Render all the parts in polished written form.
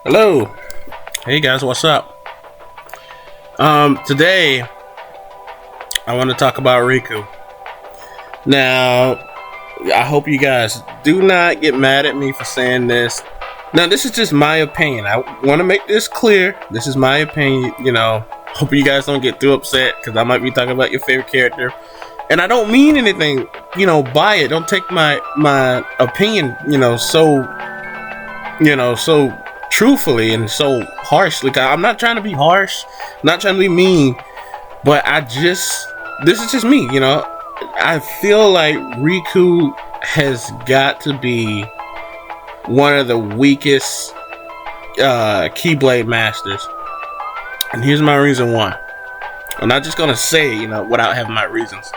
Hello. Hey guys, what's up? Today I want to talk about Riku. Now, I hope you guys do not get mad at me for saying this. Now, this is just my opinion. I want to make this clear. This is my opinion, Hope you guys don't get too upset because I might be talking about your favorite character. And I don't mean anything, by it. Don't take my opinion, so truthfully and so harshly. I'm not trying to be harsh, not trying to be mean, but this is just me, I feel like Riku has got to be one of the weakest Keyblade masters. And here's my reason why. I'm not just gonna say, without having my reasons.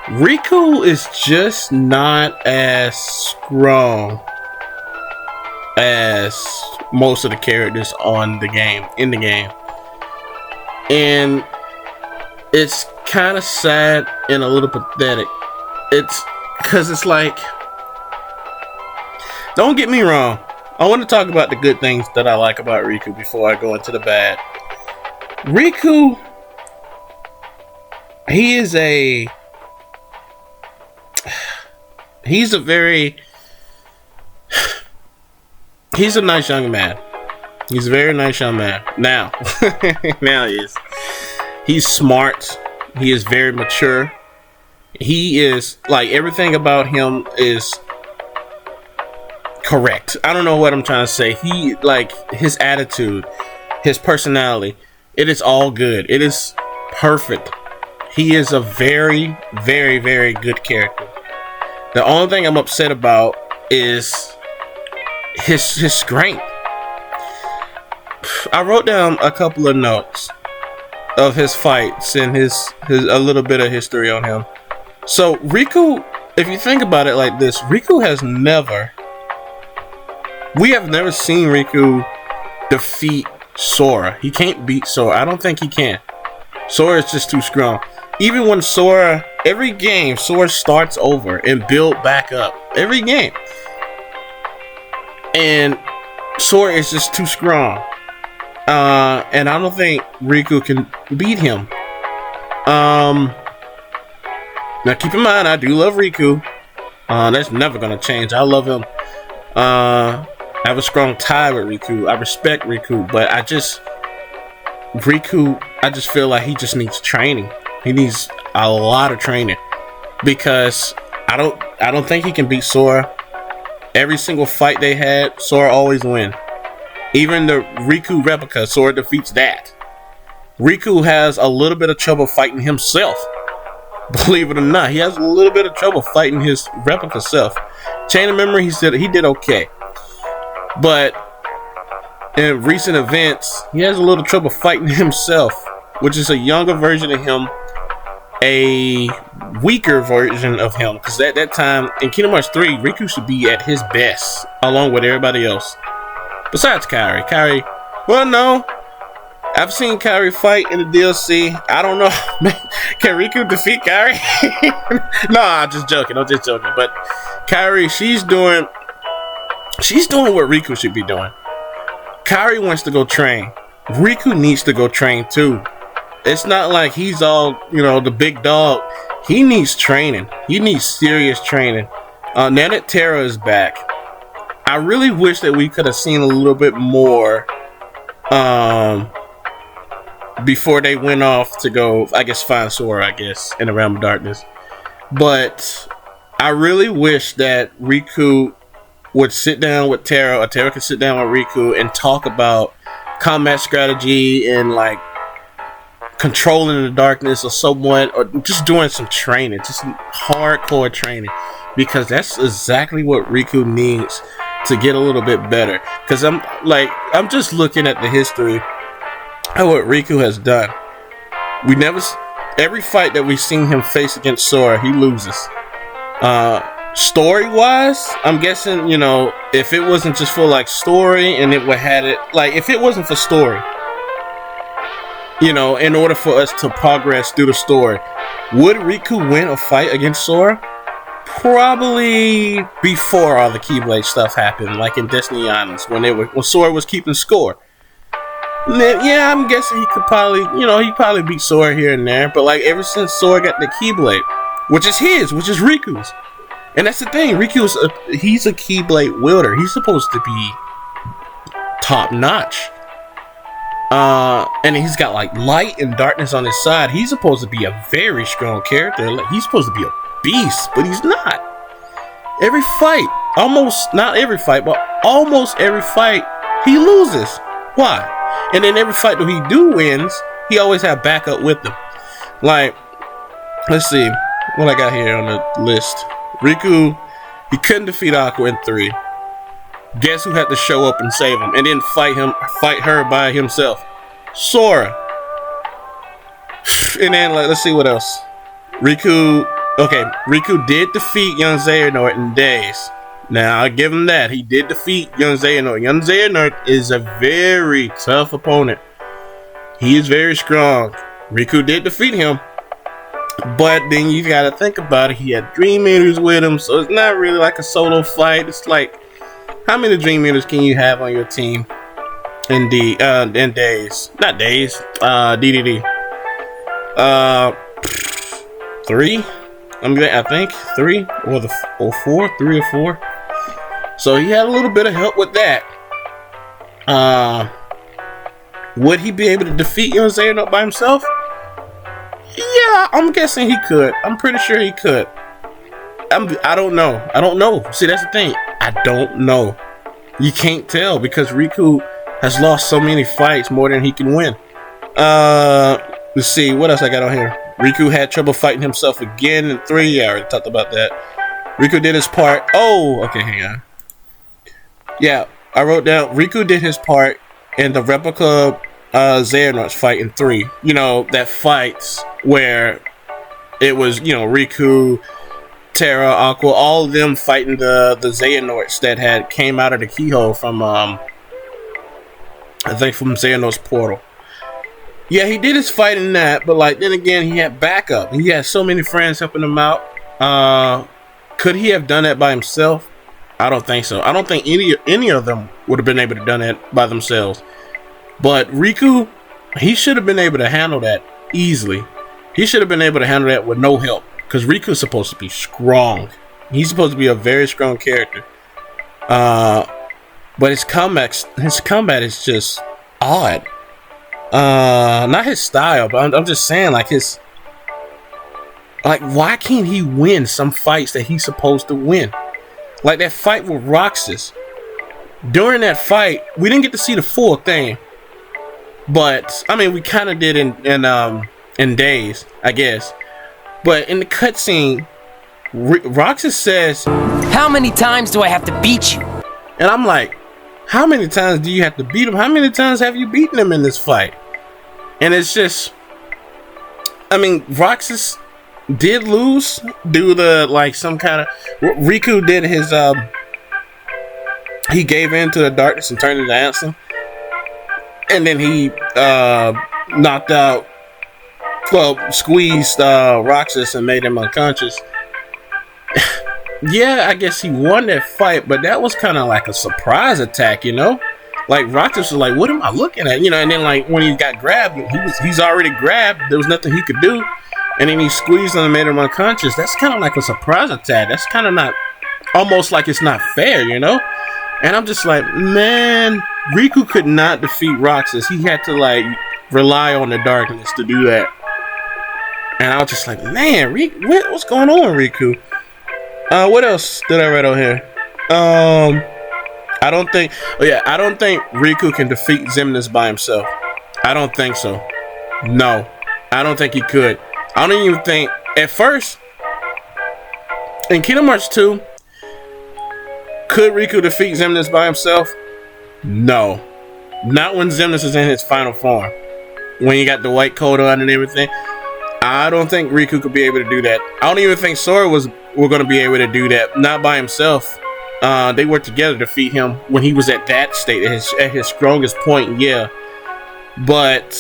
Riku is just not as strong as most of the characters in the game. And it's kind of sad and a little pathetic. It's because it's like, don't get me wrong, I want to talk about the good things that I like about Riku before I go into the bad. Riku, he's a nice young man. He's a very nice young man. Now, now he is. He's smart. He is very mature. He is, like, everything about him is correct. I don't know what I'm trying to say. He, like, his attitude, his personality, it is all good. It is perfect. He is a very, very, very good character. The only thing I'm upset about is his strength. I wrote down a couple of notes of his fights and his a little bit of history on him. So Riku, if you think about it like this, we have never seen Riku defeat Sora. He can't beat Sora. I don't think he can. Sora is just too strong. Even when every game, Sora starts over and build back up. Every game. And Sora is just too strong. And I don't think Riku can beat him. Now keep in mind, I do love Riku. That's never gonna change. I love him. I have a strong tie with Riku. I respect Riku, but I just feel like he just needs training. He needs a lot of training because I don't think he can beat Sora. Every single fight they had, Sora always win. Even the Riku replica, Sora defeats that. Riku has a little bit of trouble fighting himself. Believe it or not, he has a little bit of trouble fighting his replica self. Chain of Memory, he did okay. But in recent events, he has a little trouble fighting himself, which is a younger version of him, a weaker version of him. Because at that time, in Kingdom Hearts 3, Riku should be at his best, along with everybody else. Besides Kairi. Well, no. I've seen Kairi fight in the DLC. I don't know. Can Riku defeat Kairi? No, I'm just joking. But Kairi, she's doing what Riku should be doing. Kairi wants to go train. Riku needs to go train too. It's not like he's all, the big dog. He needs training. He needs serious training. Now that Terra is back, I really wish that we could have seen a little bit more before they went off to go, find Sora, in the Realm of Darkness. But I really wish that Riku would sit down with Terra, or Terra could sit down with Riku and talk about combat strategy and, like, controlling the darkness or somewhat, or just doing some training, just hardcore training, because that's exactly what Riku needs to get a little bit better. Because I'm just looking at the history of what Riku has done. Every fight that we've seen him face against Sora, he loses. Story wise, I'm guessing, if it wasn't just for like story and if it wasn't for story, in order for us to progress through the story, would Riku win a fight against Sora? probably before all the Keyblade stuff happened, like in Destiny Islands, when Sora was keeping score. And then, yeah, I'm guessing he could probably, he probably beat Sora here and there, but like ever since Sora got the Keyblade, which is Riku's, and that's the thing, he's a Keyblade wielder. He's supposed to be top notch. And he's got like light and darkness on his side. He's supposed to be a very strong character. Like, he's supposed to be a beast, but he's not. Every fight, not every fight, but almost every fight, he loses. Why? And then every fight that he wins, he always have backup with him. Like, let's see what I got here on the list. Riku, he couldn't defeat Aqua in 3. Guess who had to show up and save him, and then fight her by himself? Sora. And then let's see what else. Riku did defeat young Xehanort in days. Now I give him that. He did defeat young Xehanort. Young Xehanort is a very tough opponent. He is very strong. Riku did defeat him. But then you gotta think about it. He had Dream Eaters with him, so it's not really like a solo fight. It's like, how many Dream Eaters can you have on your team in days? Not days. DDD. 3. I think 3 or 4. 3 or 4. So he had a little bit of help with that. Would he be able to defeat young Xehanort by himself? Yeah, I'm guessing he could. I'm pretty sure he could. I don't know. See, that's the thing. I don't know. You can't tell because Riku has lost so many fights more than he can win. Let's see. What else I got on here? Riku had trouble fighting himself again in 3. Yeah, I already talked about that. Riku did his part. Oh, okay, hang on. Yeah, I wrote down Riku did his part in the replica Xehanort's fight in 3. That fights where it was, Riku, Terra, Aqua, all of them fighting the Xehanorts that had came out of the keyhole from I think from Xehanort's portal. Yeah, he did his fight in that, but like then again he had backup. He had so many friends helping him out. Could he have done that by himself? I don't think so. I don't think any of them would have been able to done that by themselves. But Riku, he should have been able to handle that easily. He should have been able to handle that with no help. Because Riku's supposed to be strong. He's supposed to be a very strong character. But his combat is just odd. Not his style, but I'm just saying, why can't he win some fights that he's supposed to win? Like that fight with Roxas. During that fight, we didn't get to see the full thing. But I mean, we kind of did in days, I guess. But in the cutscene, Roxas says, "How many times do I have to beat you?" And I'm like, how many times do you have to beat him? How many times have you beaten him in this fight? And it's just, I mean, Roxas did lose due to some kind of, Riku did his, he gave in to the darkness and turned into Ansem. And then he knocked out, squeezed Roxas and made him unconscious. Yeah, I guess he won that fight, but that was kind of like a surprise attack, Like Roxas was like, "What am I looking at?" And then when he got grabbed, he's already grabbed. There was nothing he could do, and then he squeezed him and made him unconscious. That's kind of like a surprise attack. That's kind of not, almost like it's not fair, And I'm just like, man, Riku could not defeat Roxas. He had to rely on the darkness to do that. And I was just like, man, what's going on, Riku? What else did I write on here? I don't think Riku can defeat Xemnas by himself. I don't think so. No, I don't think he could. I don't even think, at first, in Kingdom Hearts 2, could Riku defeat Xemnas by himself? No. Not when Xemnas is in his final form. When you got the white coat on and everything. I don't think Riku could be able to do that. I don't even think Sora were going to be able to do that. Not by himself. They worked together to defeat him when he was at that state, at his strongest point, yeah. But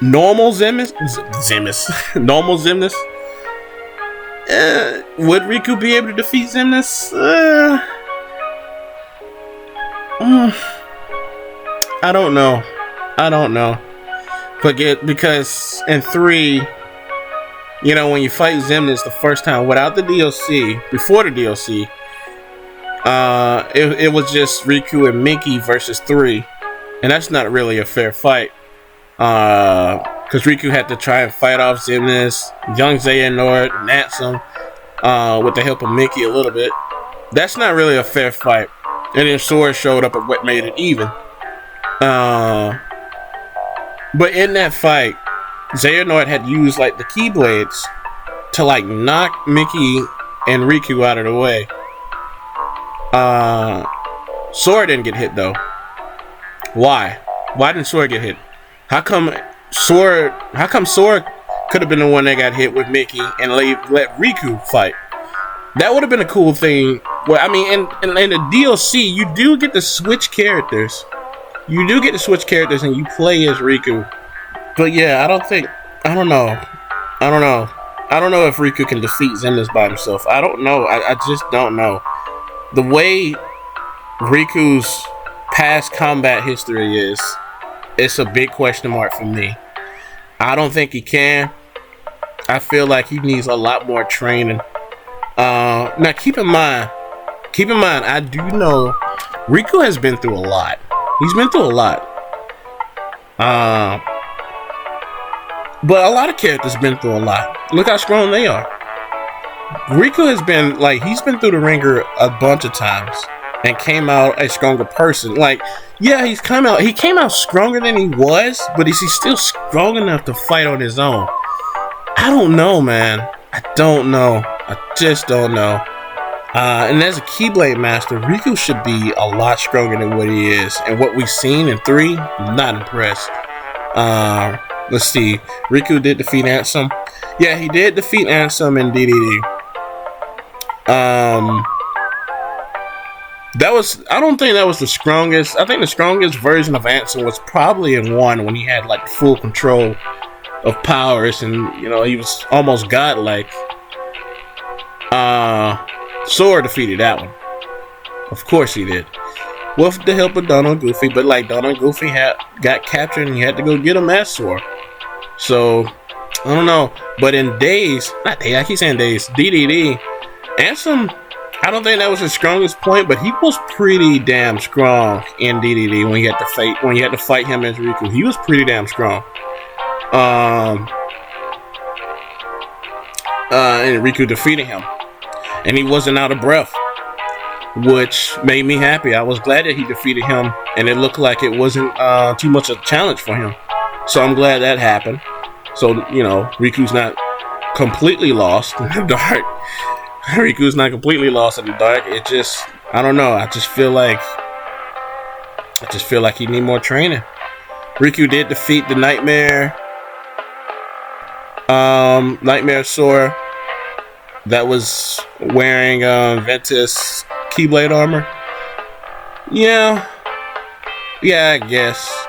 normal Xemnas, normal Xemnas, Would Riku be able to defeat Xemnas? I don't know. Because in 3, you know, when you fight Xemnas the first time without the DLC, before the DLC, it was just Riku and Mickey versus 3, and that's not really a fair fight. Because Riku had to try and fight off Xemnas, young Xehanort, and Ansem, with the help of Mickey a little bit. That's not really a fair fight. And then Sora showed up at what made it even. But in that fight, Xehanort had used like the Keyblades to like knock Mickey and Riku out of the way. Sora didn't get hit though. Why? Why didn't Sora get hit? How come Sora could have been the one that got hit with Mickey and let Riku fight? That would have been a cool thing. Well, I mean, in the DLC, you do get to switch characters. And you play as Riku. But yeah, I don't know if Riku can defeat Xemnas by himself. I don't know. I just don't know. The way Riku's past combat history is, it's a big question mark for me. I don't think he can. I feel like he needs a lot more training. Now keep in mind, I do know Riku has been through a lot. He's been through a lot. But a lot of characters been through a lot. Look how strong they are. Riku has been he's been through the ringer a bunch of times and came out a stronger person. He came out stronger than he was, but is he still strong enough to fight on his own? I don't know, man. I don't know. I just don't know. And as a Keyblade Master, Riku should be a lot stronger than what he is. And what we've seen in 3, I'm not impressed. Let's see. Riku did defeat Ansem. Yeah, he did defeat Ansem in DDD. I don't think that was the strongest. I think the strongest version of Ansem was probably in 1 when he had full control of powers and he was almost godlike. Sora defeated that one. Of course he did. With the help of Donald and Goofy, but Donald and Goofy got captured and you had to go get him as Sora. So, I don't know. But in DDD, Ansem, I don't think that was his strongest point, but he was pretty damn strong in DDD when you had to fight him as Riku. He was pretty damn strong. And Riku defeated him. And he wasn't out of breath, which made me happy. I was glad that he defeated him, and it looked like it wasn't too much of a challenge for him. So I'm glad that happened. So, Riku's not completely lost in the dark. Riku's not completely lost in the dark. It just, I don't know. I just feel like he need more training. Riku did defeat the Nightmare Sora that was wearing Ventus Keyblade armor. Yeah, I guess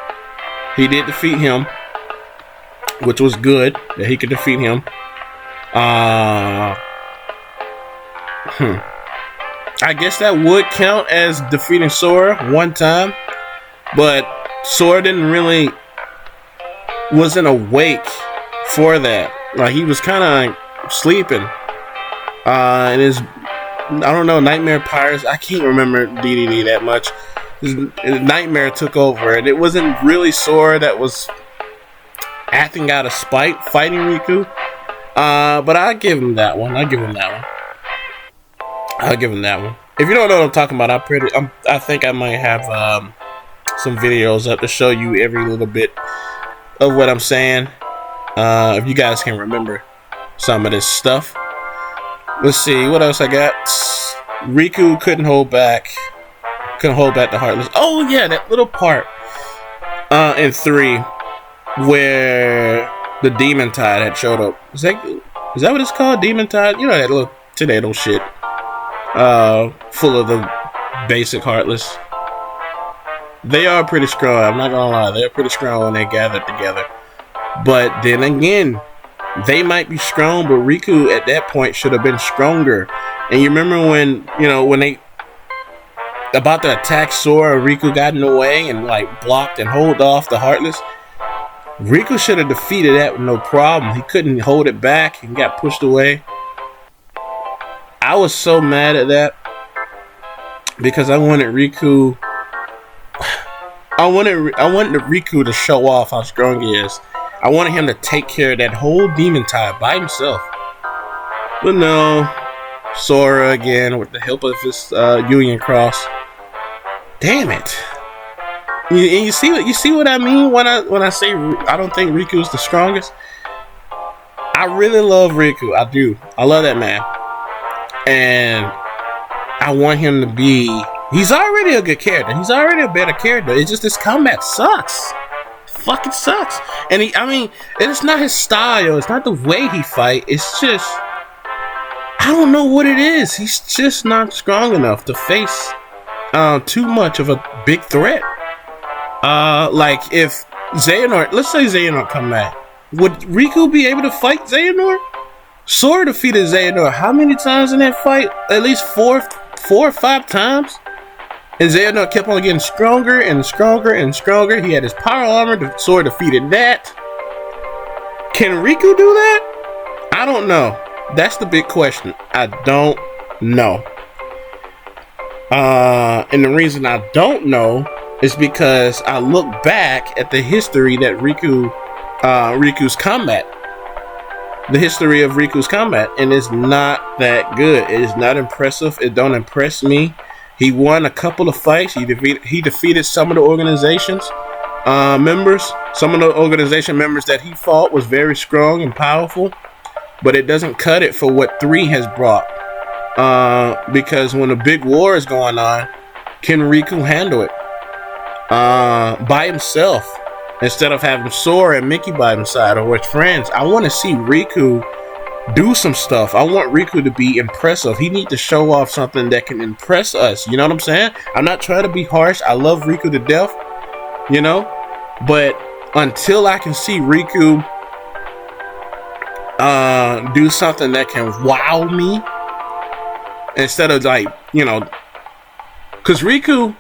he did defeat him, which was good that he could defeat him. I guess that would count as defeating Sora one time, but Sora wasn't awake for that. He was kind of sleeping. And his, I don't know, Nightmare Pirates, I can't remember DDD that much. His Nightmare took over, and it wasn't really Sora that was acting out of spite fighting Riku. But I'll give him that one. If you don't know what I'm talking about, I think I might have some videos up to show you every little bit of what I'm saying. If you guys can remember some of this stuff. Let's see, what else I got? Riku couldn't hold back the Heartless. Oh yeah, that little part in 3 where the Demon Tide had showed up. Is that what it's called? Demon Tide? You know, that little tornado shit. Full of the basic Heartless. They are pretty strong, I'm not gonna lie. They're pretty strong when they gather together. But then again, They might be strong, but Riku at that point should have been stronger. And you remember when, when they about to attack Sora, Riku got in the way and like blocked and hold off the Heartless. Riku should have defeated that with no problem. He couldn't hold it back and got pushed away. I was so mad at that because I wanted Riku. I wanted Riku to show off how strong he is. I wanted him to take care of that whole demon type by himself. But no, Sora again with the help of his Union Cross. Damn it! You see what I mean when I say I don't think Riku is the strongest. I really love Riku. I do. I love that man, and I want him to be. He's already a good character. He's already a better character. It's just this combat sucks. Fucking sucks. And it's not his style. It's not the way he fight. It's just I don't know what it is. He's just not strong enough to face too much of a big threat. Like if Xehanort, let's say Xehanort come back, would Riku be able to fight Xehanort? Sora defeated Xehanort how many times in that fight? At least four or five times. And Xehanort kept on getting stronger and stronger and stronger. He had his power armor. Sora defeated that. Can Riku do that? I don't know. That's the big question. I don't know. And the reason I don't know is because I look back at the history that Riku's combat. The history of Riku's combat, and it's not that good. It is not impressive. It don't impress me. He won a couple of fights. He defeated some of the organization's members. Some of the organization members that he fought was very strong and powerful, but it doesn't cut it for what 3 has brought. Because when a big war is going on, can Riku handle it by himself instead of having Sora and Mickey by his side or with friends? I want to see Riku do some stuff. I want Riku to be impressive. He needs to show off something that can impress us. You know what I'm saying? I'm not trying to be harsh. I love Riku to death, but until I can see Riku do something that can wow me instead of because Riku,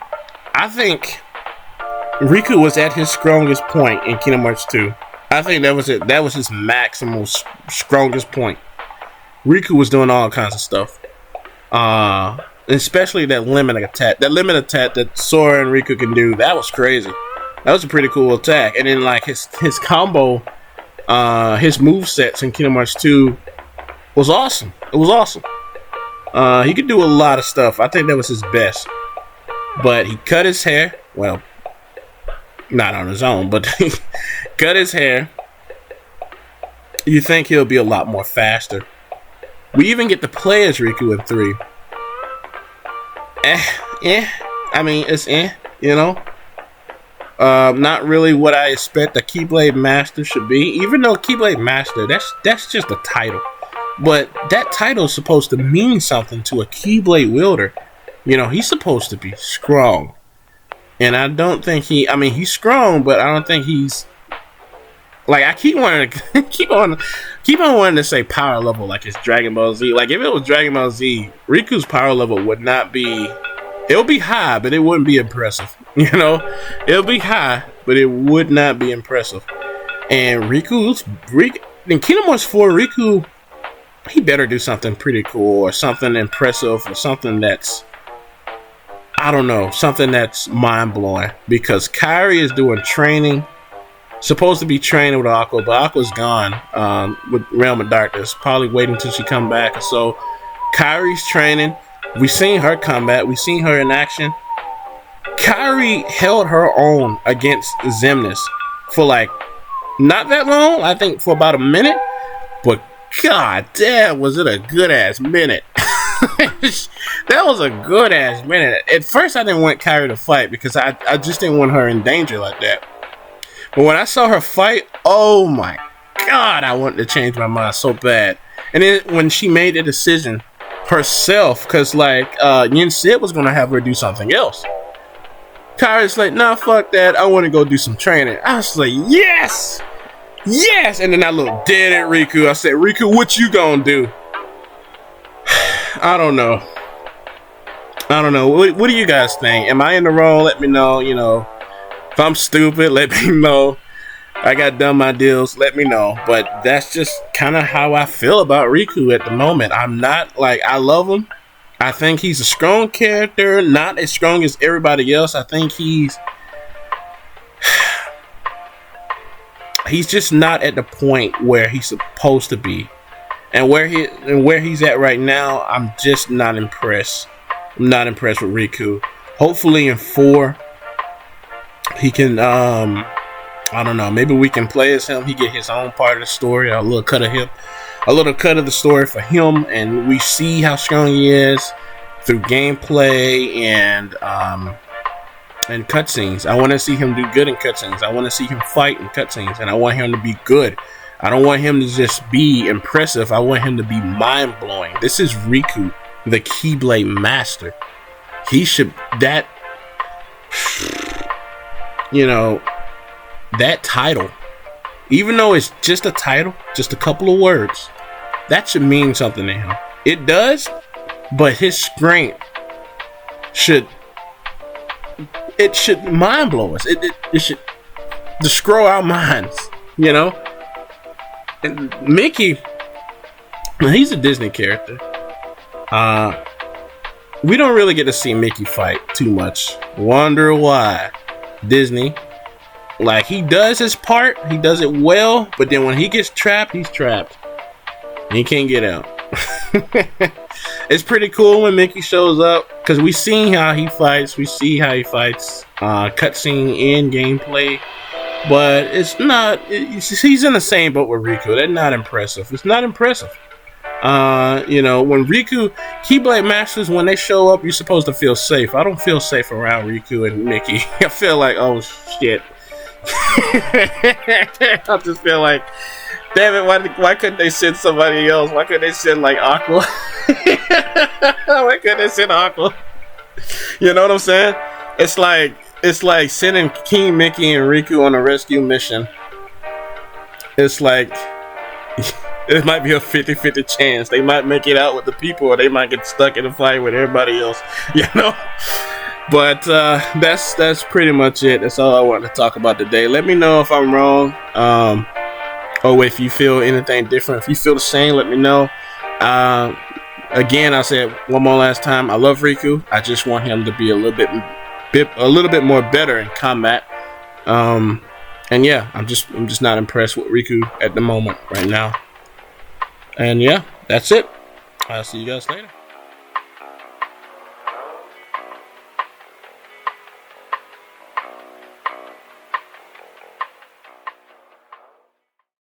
I think Riku was at his strongest point in Kingdom Hearts 2. I think that was it. That was his maximal strongest point. Riku was doing all kinds of stuff, especially that limit attack. That limit attack that Sora and Riku can do. That was crazy. That was a pretty cool attack. And then like his combo, his movesets in Kingdom Hearts 2 was awesome. It was awesome. He could do a lot of stuff. I think that was his best. But he cut his hair. Well, not on his own, but he cut his hair. You think he'll be a lot more faster. We even get to play as Riku in 3. I mean, it's not really what I expect a Keyblade Master should be. Even though Keyblade Master, that's just a title. But that title is supposed to mean something to a Keyblade wielder. He's supposed to be strong. And I don't think he's strong, but I don't think he's like, I keep wanting to keep on wanting to say power level like it's Dragon Ball Z. Like if it was Dragon Ball Z, Riku's power level would not be, it'll be high, but it wouldn't be impressive. It'll be high, but it would not be impressive. And Riku in Kingdom Hearts 4, Riku, he better do something pretty cool or something impressive or something that's, I don't know, something that's mind-blowing, because Kairi is doing training, supposed to be training with Aqua, but Aqua's gone with Realm of Darkness, probably waiting until she come back. So Kairi's training. We've seen her combat. We've seen her in action. Kairi held her own against Xemnas for like not that long. I think for about a minute, but god damn, was it a good-ass minute. That was a good ass minute. At first I didn't want Kairi to fight because I just didn't want her in danger like that. But when I saw her fight, oh my god, I wanted to change my mind so bad. And then when she made the decision herself, because like Yin Sid was going to have her do something else, Kairi's like, nah, fuck that, I want to go do some training. I was like, yes! Yes! And then I looked dead at Riku. I said, Riku, what you gonna do? I don't know. What do you guys think? Am I in the wrong? Let me know. You know, if I'm stupid, let me know. I got done my deals, let me know. But that's just kind of how I feel about Riku at the moment. I'm not like, I love him. I think he's a strong character, not as strong as everybody else. I think he's just not at the point where he's supposed to be. And where he's at right now, I'm just not impressed. I'm not impressed with Riku. Hopefully in 4 he can I don't know, maybe we can play as him. He get his own part of the story, a little cut of the story for him, and we see how strong he is through gameplay and cutscenes. I want to see him do good in cutscenes. I want to see him fight in cutscenes, and I want him to be good. I don't want him to just be impressive. I want him to be mind-blowing. This is Riku, the Keyblade Master. He should, that, you know, that title, even though it's just a title, just a couple of words, that should mean something to him. It does, but his strength should mind blow us. It should destroy our minds, you know. And Mickey, he's a Disney character. We don't really get to see Mickey fight too much. Wonder why. Disney, like, he does his part, he does it well, but then when he gets trapped, he's trapped. And he can't get out. It's pretty cool when Mickey shows up, because we see how he fights, cutscene and gameplay, but it's not, he's in the same boat with Riku. They're not impressive. It's not impressive. You know, when Riku, Keyblade Masters, when they show up, you're supposed to feel safe. I don't feel safe around Riku and Mickey. I feel like, oh shit. I just feel like, damn it, why couldn't they send somebody else? Why couldn't they send like Aqua? Why couldn't they send Aqua? You know what I'm saying? It's like sending King Mickey and Riku on a rescue mission. It's like it might be a 50-50 chance. They might make it out with the people, or they might get stuck in a fight with everybody else. You know? But that's pretty much it. That's all I wanted to talk about today. Let me know if I'm wrong, or if you feel anything different. If you feel the same, let me know. Again, I said one more last time, I love Riku. I just want him to be a little bit more better in combat. And yeah, I'm just not impressed with Riku at the moment right now. And yeah, that's it. I'll see you guys later.